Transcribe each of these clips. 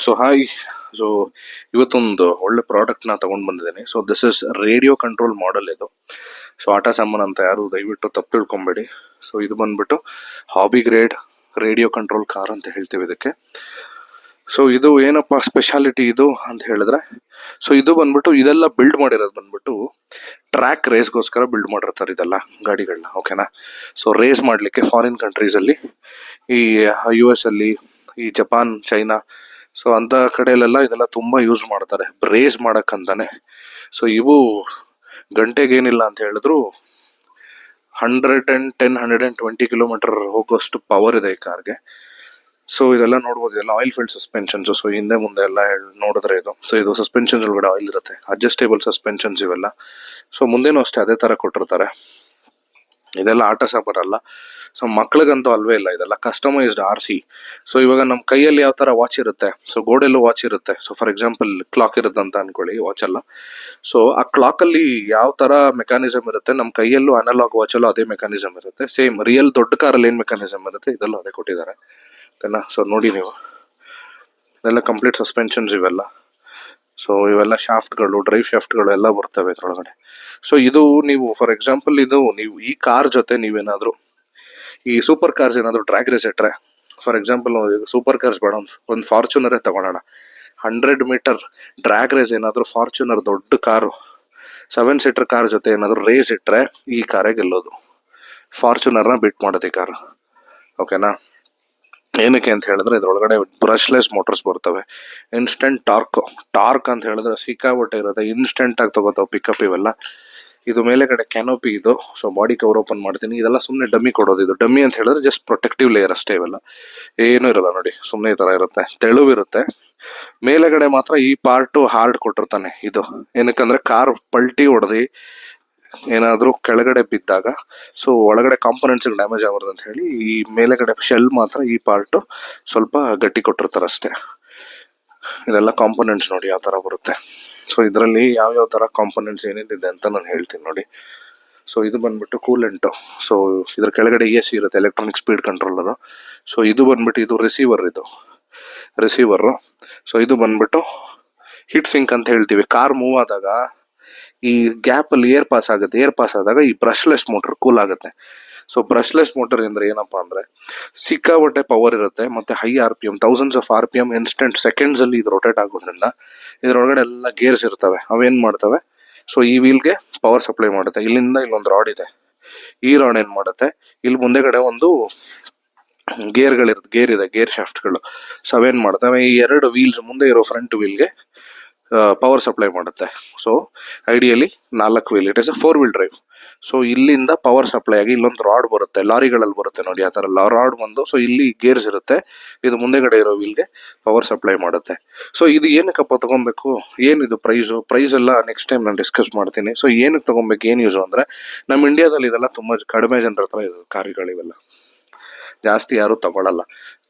So hi. So ಇವತ್ತೊಂದು ಒಳ್ಳೆ ಪ್ರಾಡಕ್ಟ್ನ ತಗೊಂಡು ಬಂದಿದ್ದೀನಿ. So this is radio control model ಇದು. ಸೊ ಆಟ ಸಾಮಾನು ಅಂತ ಯಾರು ದಯವಿಟ್ಟು ತಪ್ಪು ತಿಳ್ಕೊಬೇಡಿ. ಸೊ ಇದು ಬಂದ್ಬಿಟ್ಟು hobby grade radio control car ಅಂತ ಹೇಳ್ತೀವಿ ಇದಕ್ಕೆ. ಸೊ ಇದು ಏನಪ್ಪ ಸ್ಪೆಷಾಲಿಟಿ ಇದು ಅಂತ ಹೇಳಿದ್ರೆ, ಸೊ ಇದು ಬಂದ್ಬಿಟ್ಟು ಇದೆಲ್ಲ ಬಿಲ್ಡ್ ಮಾಡಿರೋದು ಬಂದ್ಬಿಟ್ಟು ಟ್ರ್ಯಾಕ್ ರೇಸ್ಗೋಸ್ಕರ ಬಿಲ್ಡ್ ಮಾಡಿರ್ತಾರೆ ಇದೆಲ್ಲ ಗಾಡಿಗಳನ್ನ, ಓಕೆನಾ. ಸೊ ರೇಸ್ ಮಾಡಲಿಕ್ಕೆ ಫಾರಿನ್ ಕಂಟ್ರೀಸಲ್ಲಿ, ಈ US ಅಲ್ಲಿ, ಈ ಜಪಾನ್, ಚೈನಾ, ಸೊ ಅಂಥ ಕಡೆಯಲ್ಲೆಲ್ಲ ಇದೆಲ್ಲ ತುಂಬ ಯೂಸ್ ಮಾಡ್ತಾರೆ ರೇಸ್ ಮಾಡೋಕ್ಕಂತಾನೆ. ಸೊ ಇವು ಗಂಟೆಗೇನಿಲ್ಲ ಅಂತ ಹೇಳಿದ್ರು 120 ಕಿಲೋಮೀಟರ್ ಹೋಗೋಷ್ಟು ಪವರ್ ಇದೆ ಈ ಕಾರ್ಗೆ. ಸೊ ಇದೆಲ್ಲ ನೋಡ್ಬೋದು, ಇದೆಲ್ಲ ಆಯಿಲ್ ಫಿಲ್ಡ್ ಸಸ್ಪೆನ್ಷನ್ಸ್. ಸೊ ಹಿಂದೆ ಮುಂದೆ ಎಲ್ಲ ನೋಡಿದ್ರೆ ಇದು ಸಸ್ಪೆನ್ಷನ್ಸ್ ಒಳಗಡೆ ಆಯಿಲ್ ಇರುತ್ತೆ, ಅಡ್ಜಸ್ಟೇಬಲ್ ಸಸ್ಪೆನ್ಷನ್ಸ್ ಇವೆಲ್ಲ. ಸೊ ಮುಂದೇನೂ ಅಷ್ಟೇ ಅದೇ ಥರ ಕೊಟ್ಟಿರ್ತಾರೆ. ಇದೆಲ್ಲ ಆಟ ಸಾಮಾನಲ್ಲ. ಸೊ ಮಕ್ಳಿಗಂತೂ ಅಲ್ವೇ ಇಲ್ಲ, ಇದೆಲ್ಲ ಕಸ್ಟಮೈಸ್ಡ್ RC. ಸೊ ಇವಾಗ ನಮ್ಮ ಕೈಯಲ್ಲಿ ಯಾವ ಥರ ವಾಚ್ ಇರುತ್ತೆ, ಸೊ ಗೋಡೆಲ್ಲೂ ವಾಚ್ ಇರುತ್ತೆ. ಸೊ ಫಾರ್ ಎಕ್ಸಾಂಪಲ್ ಕ್ಲಾಕ್ ಇರುತ್ತೆ ಅಂತ ಅನ್ಕೊಳ್ಳಿ, ವಾಚ್ ಅಲ್ಲ. ಸೊ ಆ ಕ್ಲಾಕಲ್ಲಿ ಯಾವ ಥರ ಮೆಕ್ಯಾನಿಸಮ್ ಇರುತ್ತೆ, ನಮ್ಮ ಕೈಯಲ್ಲೂ ಅನಲಾಗ್ ವಾಚಲ್ಲೂ ಅದೇ ಮೆಕ್ಯಾನಿಸಮ್ ಇರುತ್ತೆ. ಸೇಮ್ ರಿಯಲ್ ದೊಡ್ಡ ಕಾರಲ್ಲಿ ಏನು ಮೆಕ್ಯಾನಿಸಮ್ ಇರುತ್ತೆ ಇದೆಲ್ಲ ಅದೇ ಕೊಟ್ಟಿದ್ದಾರೆ, ಓಕೆನಾ. ಸೊ ನೋಡಿ ನೀವು, ಇದೆಲ್ಲ ಕಂಪ್ಲೀಟ್ ಸಸ್ಪೆನ್ಷನ್ಸ್ ಇವೆಲ್ಲ. ಸೊ ಇವೆಲ್ಲ ಶಾಫ್ಟ್ಗಳು, ಡ್ರೈವ್ ಶಾಫ್ಟ್ಗಳು ಎಲ್ಲ ಬರ್ತವೆ ಇದರೊಳಗಡೆ. ಸೊ ಇದು ನೀವು ಫಾರ್ ಎಕ್ಸಾಂಪಲ್ ನೀವು ಈ ಕಾರ್ ಜೊತೆ ನೀವೇನಾದರೂ ಈ ಸೂಪರ್ ಕಾರ್ಸ್ ಏನಾದರೂ ಡ್ರ್ಯಾಗ್ ರೇಸ್ ಇಟ್ಟರೆ, ಫಾರ್ ಎಕ್ಸಾಂಪಲ್ ಸೂಪರ್ ಕಾರ್ಸ್ ಬೇಡ, ಒಂದು ಫಾರ್ಚುನರೇ ತಗೊಳ್ಳೋಣ. 100 ಮೀಟರ್ ಡ್ರ್ಯಾಗ್ ರೇಸ್ ಏನಾದರೂ ಫಾರ್ಚುನರ್ ದೊಡ್ಡ ಕಾರು 7 ಸೀಟರ್ ಕಾರ್ ಜೊತೆ ಏನಾದರೂ ರೇಸ್ ಇಟ್ಟರೆ ಈ ಕಾರೇ ಗೆಲ್ಲೋದು. ಫಾರ್ಚುನರ್ನ ಬಿಟ್ ಮಾಡೋದು ಈ ಕಾರು, ಓಕೆನಾ. ಏನಕ್ಕೆ ಅಂತ ಹೇಳಿದ್ರೆ ಇದ್ರೊಳಗಡೆ ಬ್ರಷ್ಲೆಸ್ ಮೋಟರ್ಸ್ ಬರ್ತವೆ. ಇನ್ಸ್ಟೆಂಟ್ ಟಾರ್ಕ್ ಅಂತ ಹೇಳಿದ್ರೆ ಸಿಕ್ಕಾಬಟ್ಟೆ ಇರುತ್ತೆ, ಇನ್ಸ್ಟೆಂಟ್ ಆಗಿ ತಗೋತಾವೆ ಪಿಕಪ್ ಇವೆಲ್ಲ. ಇದು ಮೇಲೆಗಡೆ ಕ್ಯಾನೋಪಿ ಇದು. ಸೊ ಬಾಡಿ ಕವರ್ ಓಪನ್ ಮಾಡ್ತೀನಿ, ಇದೆಲ್ಲ ಸುಮ್ಮನೆ ಡಮ್ಮಿ ಕೊಡೋದು. ಇದು ಡಮ್ಮಿ ಅಂತ ಹೇಳಿದ್ರೆ ಜಸ್ಟ್ ಪ್ರೊಟೆಕ್ಟಿವ್ ಲೇಯರ್ ಅಷ್ಟೇ, ಇವೆಲ್ಲ ಏನೂ ಇರಲ್ಲ ನೋಡಿ, ಸುಮ್ಮನೆ ಈ ಥರ ಇರುತ್ತೆ, ತೆಳುವಿರುತ್ತೆ. ಮೇಲೆಗಡೆ ಮಾತ್ರ ಈ ಪಾರ್ಟು ಹಾರ್ಡ್ ಕೊಟ್ಟಿರ್ತಾನೆ ಇದು. ಏನಕ್ಕಂದ್ರೆ ಕಾರ್ ಪಲ್ಟಿ ಹೊಡೆದು ಏನಾದರೂ ಕೆಳಗಡೆ ಬಿದ್ದಾಗ ಸೊ ಒಳಗಡೆ ಕಾಂಪೊನೆಂಟ್ಸ್ ಡ್ಯಾಮೇಜ್ ಆಗಬಾರ್ದು ಅಂತ ಹೇಳಿ ಈ ಮೇಲೆಗಡೆ ಶೆಲ್ ಮಾತ್ರ ಈ ಪಾರ್ಟು ಸ್ವಲ್ಪ ಗಟ್ಟಿ ಕೊಟ್ಟಿರ್ತಾರೆ ಅಷ್ಟೇ. ಇದೆಲ್ಲ ಕಾಂಪೊನೆಂಟ್ಸ್ ನೋಡಿ ಯಾವ ಥರ ಬರುತ್ತೆ. ಸೊ ಇದರಲ್ಲಿ ಯಾವ್ಯಾವ ಥರ ಕಾಂಪೊನೆಂಟ್ಸ್ ಏನೇನಿದೆ ಅಂತ ನಾನು ಹೇಳ್ತೀನಿ ನೋಡಿ. ಸೊ ಇದು ಬಂದ್ಬಿಟ್ಟು ಕೂಲೆಂಟು. ಸೊ ಇದ್ರ ಕೆಳಗಡೆ AC ಇರುತ್ತೆ, ಎಲೆಕ್ಟ್ರಾನಿಕ್ ಸ್ಪೀಡ್ ಕಂಟ್ರೋಲ್ ಅದು. ಸೊ ಇದು ಬಂದ್ಬಿಟ್ಟು ಇದು ರಿಸೀವರು. ಸೊ ಇದು ಬಂದ್ಬಿಟ್ಟು ಹೀಟ್ ಸಿಂಕ್ ಅಂತ ಹೇಳ್ತೀವಿ. ಕಾರ್ ಮೂವ್ ಆದಾಗ ಈ ಗ್ಯಾಪಲ್ಲಿ ಏರ್ ಪಾಸ್ ಆದಾಗ ಈ ಬ್ರಷ್ಲೆಸ್ ಮೋಟರ್ ಕೂಲ್ ಆಗುತ್ತೆ. ಸೊ ಬ್ರಷ್ಲೆಸ್ ಮೋಟರ್ ಅಂದ್ರೆ ಏನಪ್ಪಾ ಅಂದ್ರೆ ಸಿಕ್ಕಾಬಟ್ಟೆ ಪವರ್ ಇರುತ್ತೆ, ಮತ್ತೆ high RPM, thousands of RPM instant seconds ಅಲ್ಲಿ ಇದು ರೊಟೇಟ್ ಆಗೋದ್ರಿಂದ ಇದರೊಳಗಡೆ ಎಲ್ಲ ಗೇರ್ಸ್ ಇರ್ತವೆ. ಅವೇನ್ ಮಾಡ್ತವೆ, ಸೊ ಈ ವೀಲ್ಗೆ ಪವರ್ ಸಪ್ಲೈ ಮಾಡುತ್ತೆ. ಇಲ್ಲಿಂದ ಇಲ್ಲೊಂದು ರಾಡ್ ಇದೆ, ಈ ರಾಡ್ ಏನ್ ಮಾಡುತ್ತೆ, ಇಲ್ಲಿ ಮುಂದೆಗಡೆ ಒಂದು ಗೇರ್ ಶಾಫ್ಟ್ಗಳು. ಸೊ ಅವೇನ್ ಮಾಡ್ತವೆ, ಈ 2 ವೀಲ್ಸ್ ಮುಂದೆ ಇರೋ ಫ್ರಂಟ್ ವೀಲ್ಗೆ ಪವರ್ ಸಪ್ಲೈ ಮಾಡುತ್ತೆ. So ideally 4 wheel, it is a 4 wheel drive. So ಇಲ್ಲಿಂದ ಪವರ್ ಸಪ್ಲೈ ಆಗಿ ಇಲ್ಲೊಂದು ರಾಡ್ ಬರುತ್ತೆ, ಲಾರಿಗಳಲ್ಲಿ ಬರುತ್ತೆ ನೋಡಿ ಆ ಥರ ರಾಡ್ ಬಂದು, ಸೊ ಇಲ್ಲಿ ಗೇರ್ಸ್ ಇರುತ್ತೆ, ಇದು ಮುಂದೆಗಡೆ ಇರೋ ವೀಲ್ಗೆ ಪವರ್ ಸಪ್ಲೈ ಮಾಡುತ್ತೆ. ಸೊ ಇದು ಏನಕ್ಕಪ್ಪ ತಗೊಬೇಕು, ಏನಿದು ಪ್ರೈಸ್ ಎಲ್ಲ ನೆಕ್ಸ್ಟ್ ಟೈಮ್ ನಾನು ಡಿಸ್ಕಸ್ ಮಾಡ್ತೀನಿ. ಸೊ ಏನಕ್ಕೆ ತಗೊಬೇಕು, ಏನು ಯೂಸು ಅಂದರೆ, ನಮ್ಮ ಇಂಡಿಯಾದಲ್ಲಿ ಇದೆಲ್ಲ ತುಂಬ ಕಡಿಮೆ ಜನರ ಹತ್ರ ಇದು ಕಾರುಗಳಿವೆಲ್ಲ, ಜಾಸ್ತಿ ಯಾರು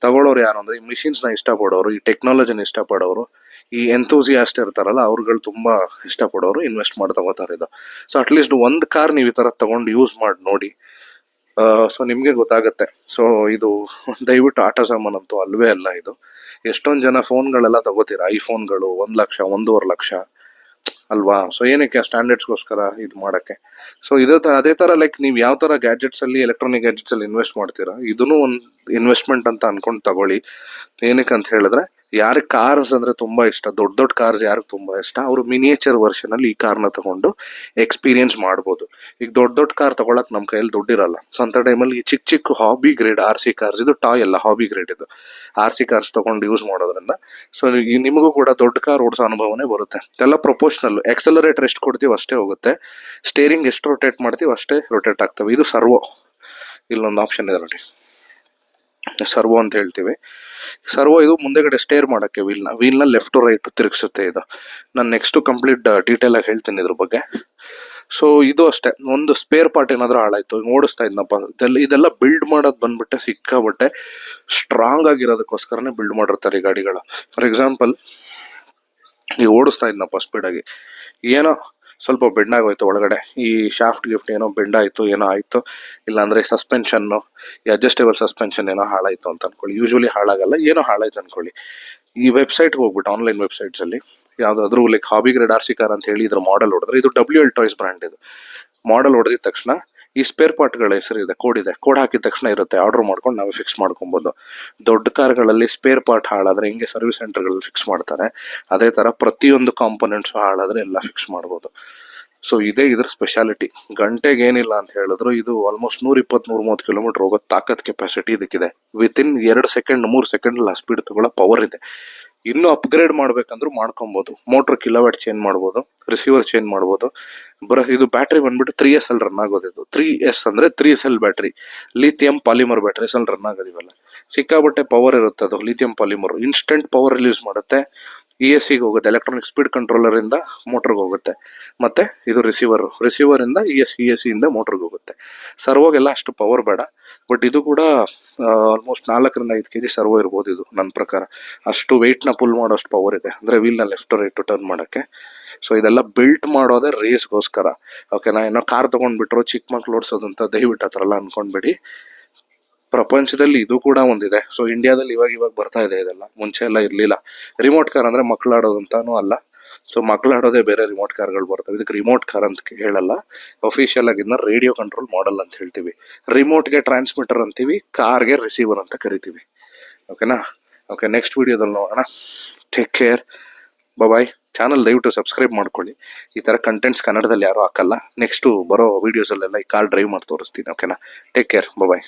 ತಗೊಳ್ಳೋರು ಯಾರು ಅಂದರೆ ಈ ಮಿಷಿನ್ಸ್ನ ಇಷ್ಟಪಡೋರು, ಈ ಟೆಕ್ನಾಲಜಿನ ಇಷ್ಟಪಡೋರು, ಈ ಎಂಥೂಸಿಯಾಸ್ಟ್ ಇರ್ತಾರಲ್ಲ ಅವ್ರುಗಳು ತುಂಬ ಇಷ್ಟಪಡೋರು ಇನ್ವೆಸ್ಟ್ ಮಾಡಿ ತಗೋತಾರೆ ಇದು. ಸೊ ಅಟ್ಲೀಸ್ಟ್ ಒಂದು ಕಾರ್ ನೀವು ಈ ಥರ ತಗೊಂಡು ಯೂಸ್ ಮಾಡಿ ನೋಡಿ. ಸೊ ನಿಮಗೆ ಗೊತ್ತಾಗುತ್ತೆ. ಸೊ ಇದು ದಯವಿಟ್ಟು ಆಟ ಸಾಮಾನಂತೂ ಅಲ್ವೇ ಅಲ್ಲ ಇದು. ಎಷ್ಟೊಂದು ಜನ ಫೋನ್ಗಳೆಲ್ಲ ತಗೋತೀರ, ಐಫೋನ್ಗಳು 1 ಲಕ್ಷ 1.5 ಲಕ್ಷ ಅಲ್ವಾ. ಸೊ ಏನಕ್ಕೆ ಸ್ಟ್ಯಾಂಡರ್ಡ್ಸ್ಗೋಸ್ಕರ ಇದು ಮಾಡೋಕ್ಕೆ. ಸೊ ಅದೇ ಥರ ಲೈಕ್ ನೀವು ಯಾವ ಥರ ಗ್ಯಾಜೆಟ್ಸಲ್ಲಿ, ಎಲೆಕ್ಟ್ರಾನಿಕ್ ಗ್ಯಾಜೆಟ್ಸಲ್ಲಿ ಇನ್ವೆಸ್ಟ್ ಮಾಡ್ತೀರಾ, ಇದನ್ನು ಒಂದು ಇನ್ವೆಸ್ಟ್ಮೆಂಟ್ ಅಂತ ಅನ್ಕೊಂಡು ತಗೊಳ್ಳಿ. ಏನಕ್ಕೆ ಅಂತ ಹೇಳಿದ್ರೆ, ಯಾರಿಗೆ ಕಾರ್ಸ್ ಅಂದರೆ ತುಂಬ ಇಷ್ಟ, ದೊಡ್ಡ ಕಾರ್ಸ್ ಯಾರಿಗೆ ತುಂಬ ಇಷ್ಟ, ಅವರು ಮಿನಿಯೇಚರ್ ವರ್ಷನಲ್ಲಿ ಈ ಕಾರ್ನ ತಗೊಂಡು ಎಕ್ಸ್ಪೀರಿಯನ್ಸ್ ಮಾಡ್ಬೋದು. ಈಗ ದೊಡ್ಡ ಕಾರ್ ತಗೊಳಕ್ ನಮ್ಮ ಕೈಯಲ್ಲಿ ದುಡ್ಡಿರಲ್ಲ. ಸೊ ಅಂಥ ಟೈಮಲ್ಲಿ ಈ ಚಿಕ್ಕ ಹಾಬಿ ಗ್ರೇಡ್ RC ಕಾರ್ಸ್, ಇದು ಟಾಯ್ ಅಲ್ಲ, ಹಾಬಿ ಗ್ರೇಡ್ ಇದು RC ಕಾರ್ಸ್ ತಗೊಂಡು ಯೂಸ್ ಮಾಡೋದ್ರಿಂದ ಸೊ ನಿಮಗೂ ಕೂಡ ದೊಡ್ಡ ಕಾರ್ ಓಡಿಸೋ ಅನುಭವನೇ ಬರುತ್ತೆ. ಎಲ್ಲ ಪ್ರೊಪೋರ್ಷನಲ್, ಎಕ್ಸಲರೇಟರ್ ಎಷ್ಟು ಕೊಡ್ತೀವಿ ಅಷ್ಟೇ ಹೋಗುತ್ತೆ, ಸ್ಟೇರಿಂಗ್ ಎಷ್ಟು ರೊಟೇಟ್ ಮಾಡ್ತೀವಿ ಅಷ್ಟೇ ರೊಟೇಟ್ ಆಗ್ತವೆ. ಇದು ಸರ್ವೋ, ಇಲ್ಲೊಂದು ಆಪ್ಷನ್ ಇದೆ ನೋಡಿ, ಸರ್ವೋ ಅಂತ ಹೇಳ್ತೀವಿ. ಸರ್ವೋ ಇದು ಮುಂದೆಗಡೆ ಸ್ಟೇರ್ ಮಾಡೋಕ್ಕೆ ವೀಲ್ನ ಲೆಫ್ಟ್ ಟು ರೈಟ್ ತಿರುಗಿಸುತ್ತೆ ಇದು. ನಾನು ನೆಕ್ಸ್ಟ್ ಕಂಪ್ಲೀಟ್ ಡೀಟೇಲ್ ಆಗಿ ಹೇಳ್ತೀನಿ ಇದ್ರ ಬಗ್ಗೆ. ಸೊ ಇದು ಅಷ್ಟೇ, ಒಂದು ಸ್ಪೇರ್ ಪಾರ್ಟ್ ಏನಾದರೂ ಹಾಳಾಯ್ತು, ಓಡಿಸ್ತಾ ಇದ್ನಪ್ಪ, ಇದೆಲ್ಲ ಬಿಲ್ಡ್ ಮಾಡೋದು ಬಂದ್ಬಿಟ್ಟೆ ಸಿಕ್ಕಾಬಟ್ಟೆ ಸ್ಟ್ರಾಂಗ್ ಆಗಿರೋದಕ್ಕೋಸ್ಕರನೇ ಬಿಲ್ಡ್ ಮಾಡಿರ್ತಾರೆ ಈ ಗಾಡಿಗಳು. ಫಾರ್ ಎಕ್ಸಾಂಪಲ್ ಈಗ ಓಡಿಸ್ತಾ ಇದ್ನಪ್ಪ ಸ್ಪೀಡಾಗಿ, ಏನೋ ಸ್ವಲ್ಪ ಬೆಂಡ್ ಆಗೋಯ್ತು ಒಳಗಡೆ, ಈ ಶಾಫ್ಟ್ ಏನೋ ಬೆಂಡ್ ಆಯಿತು, ಏನೋ ಆಯಿತು, ಇಲ್ಲಾಂದರೆ ಸಸ್ಪೆನ್ಷನ್ನು, ಈ ಅಡ್ಜಸ್ಟೇಬಲ್ ಸಸ್ಪೆನ್ಷನ್ ಏನೋ ಹಾಳಾಯಿತು ಅಂತ ಅನ್ಕೊಳ್ಳಿ. ಯೂಶ್ವಲಿ ಹಾಳಾಗಲ್ಲ, ಏನೋ ಹಾಳಾಯ್ತು ಅನ್ಕೊಳ್ಳಿ. ಈ ವೆಬ್ಸೈಟ್ಗೆ ಹೋಗ್ಬಿಟ್ಟು ಆನ್ಲೈನ್ ವೆಬ್ಸೈಟ್ಸಲ್ಲಿ ಯಾವುದಾದ್ರೂ like hobby grade R C car ಅಂತ ಹೇಳಿ ಇದ್ರ ಮಾಡೆಲ್ ಹೊಡೆದ್ರೆ, ಇದು WL ಟಾಯ್ಸ್ ಬ್ರ್ಯಾಂಡ್ ಇದು. ಮಾಡೆಲ್ ಹೊಡೆದಿದ ತಕ್ಷಣ ಈ ಸ್ಪೇರ್ ಪಾರ್ಟ್ಗಳ ಹೆಸರು ಇದೆ, ಕೋಡ್ ಹಾಕಿದ ತಕ್ಷಣ ಇರುತ್ತೆ, ಆರ್ಡರ್ ಮಾಡ್ಕೊಂಡು ನಾವು ಫಿಕ್ಸ್ ಮಾಡ್ಕೊಬೋದು. ದೊಡ್ಡ ಕಾರ್ಗಳಲ್ಲಿ ಸ್ಪೇರ್ ಪಾರ್ಟ್ ಹಾಳಾದ್ರೆ ಹಿಂಗೆ ಸರ್ವಿಸ್ ಸೆಂಟರ್ಗಳಲ್ಲಿ ಫಿಕ್ಸ್ ಮಾಡ್ತಾರೆ, ಅದೇ ಥರ ಪ್ರತಿಯೊಂದು ಕಾಂಪೊನೆಂಟ್ಸ್ ಹಾಳಾದ್ರೆ ಎಲ್ಲ ಫಿಕ್ಸ್ ಮಾಡ್ಬೋದು. ಸೊ ಇದೇ ಇದ್ರ ಸ್ಪೆಷಾಲಿಟಿ. ಗಂಟೆಗೆ ಏನಿಲ್ಲ ಅಂತ ಹೇಳಿದ್ರು ಇದು ಆಲ್ಮೋಸ್ಟ್ 120-130 ಕಿಲೋಮೀಟರ್ ಹೋಗೋ ತಾಕತ್ ಕೆಪಾಸಿಟಿ ಇದಕ್ಕಿದೆ. ವಿತಿನ್ 2 ಸೆಕೆಂಡ್ 3 ಸೆಕೆಂಡ್ ಸ್ಪೀಡ್ ತಗೊಳ್ಳೋ ಪವರ್ ಇದೆ. ಇನ್ನು ಅಪ್ಗ್ರೇಡ್ ಮಾಡ್ಬೇಕಂದ್ರೂ ಮಾಡ್ಕೊಬೋದು. ಮೋಟರ್ ಕಿಲೋವ್ಯಾಟ್ ಚೇಂಜ್ ಮಾಡ್ಬೋದು, ರಿಸೀವರ್ ಚೇಂಜ್ ಮಾಡ್ಬೋದು. ಇದು ಬ್ಯಾಟ್ರಿ ಬಂದ್ಬಿಟ್ಟು 3S ಅಲ್ಲಿ ರನ್ ಆಗೋದು. ಇದು 3S ಅಂದ್ರೆ 3 cell battery, lithium polymer batteries ಅಲ್ಲಿ ರನ್ ಆಗೋದಿವಲ್ಲ. ಸಿಕ್ಕಾಬಟ್ಟೆ ಪವರ್ ಇರುತ್ತೆ ಅದು. Lithium polymer instant power release ಮಾಡುತ್ತೆ. ESC ಗೆ ಹೋಗುತ್ತೆ, ಎಲೆಕ್ಟ್ರಾನಿಕ್ ಸ್ಪೀಡ್ ಕಂಟ್ರೋಲರ್ ಇಂದ ಮೋಟರ್ಗೆ ಹೋಗುತ್ತೆ. ಮತ್ತೆ ಇದು ರಿಸೀವರ್ ಇಂದ ESC ಇಂದ ಮೋಟರ್ಗೆ ಹೋಗುತ್ತೆ. ಸರ್ವೋಗೆಲ್ಲ ಅಷ್ಟು ಪವರ್ ಬೇಡ, ಬಟ್ ಇದು ಕೂಡ ಆಲ್ಮೋಸ್ಟ್ 4-5 kg ಸರ್ವೋ ಇರ್ಬೋದು ಇದು ನನ್ನ ಪ್ರಕಾರ. ಅಷ್ಟು ವೆಯ್ಟ್ ನ ಪುಲ್ ಮಾಡೋಷ್ಟು ಪವರ್ ಇದೆ, ಅಂದ್ರೆ ವೀಲ್ ನ ಲೆಫ್ಟ್ ರೈಟ್ ಟರ್ನ್ ಮಾಡಕ್ಕೆ. ಸೊ ಇದೆಲ್ಲ ಬಿಲ್ಟ್ ಮಾಡೋದೇ ರೇಸ್ಗೋಸ್ಕರ. ಓಕೆನಾ? ಏನೋ ಕಾರ್ ತಗೊಂಡ್ಬಿಟ್ರು ಚಿಕ್ಕ ಮಕ್ಳು ಓಡಿಸೋದಂತ ದಯವಿಟ್ಟು ಆ ಥರ ಎಲ್ಲ ಅನ್ಕೊಂಡ್ಬಿಡಿ. ಪ್ರಪಂಚದಲ್ಲಿ ಇದು ಕೂಡ ಒಂದಿದೆ. ಸೊ ಇಂಡಿಯಾದಲ್ಲಿ ಇವಾಗ ಬರ್ತಾ ಇದೆ ಇದೆಲ್ಲ, ಮುಂಚೆ ಎಲ್ಲ ಇರ್ಲಿಲ್ಲ. ರಿಮೋಟ್ ಕಾರ್ ಅಂದ್ರೆ ಮಕ್ಳಾಡೋದಂತಾನು ಅಲ್ಲ. ಸೊ ಮಕ್ಳಾಡೋದೇ ಬೇರೆ ರಿಮೋಟ್ ಕಾರ್ಗಳು ಬರ್ತವೆ. ಇದಕ್ಕೆ ರಿಮೋಟ್ ಕಾರ್ ಅಂತ ಹೇಳಲ್ಲ, ಅಫಿಷಿಯಲ್ ಆಗಿ ಇದನ್ನ ರೇಡಿಯೋ ಕಂಟ್ರೋಲ್ ಮಾಡೆಲ್ ಅಂತ ಹೇಳ್ತೀವಿ. ರಿಮೋಟ್ಗೆ ಟ್ರಾನ್ಸ್ಮಿಟರ್ ಅಂತೀವಿ, ಕಾರ್ಗೆ ರಿಸೀವರ್ ಅಂತ ಕರಿತೀವಿ. ಓಕೆನಾ? ಓಕೆ, ನೆಕ್ಸ್ಟ್ ವಿಡಿಯೋದಲ್ಲಿ ನೋಡೋಣ. ಟೇಕ್ ಕೇರ್, ಬಾಯ್. ಚಾನಲ್ ದಯವಿಟ್ಟು ಸಬ್ಸ್ಕ್ರೈಬ್ ಮಾಡ್ಕೊಳ್ಳಿ. ಈ ಥರ ಕಂಟೆಂಟ್ಸ್ ಕನ್ನಡದಲ್ಲಿ ಯಾರೂ ಹಾಕಲ್ಲ. ನೆಕ್ಸ್ಟು ಬರೋ ವೀಡಿಯೋಸಲ್ಲೆಲ್ಲ ಈ ಕಾರ್ ಡ್ರೈವ್ ಮಾಡಿ ತೋರಿಸ್ತೀನಿ. ಓಕೆನಾ? ಟೇಕ್ ಕೇರ್, ಬಾಯ್.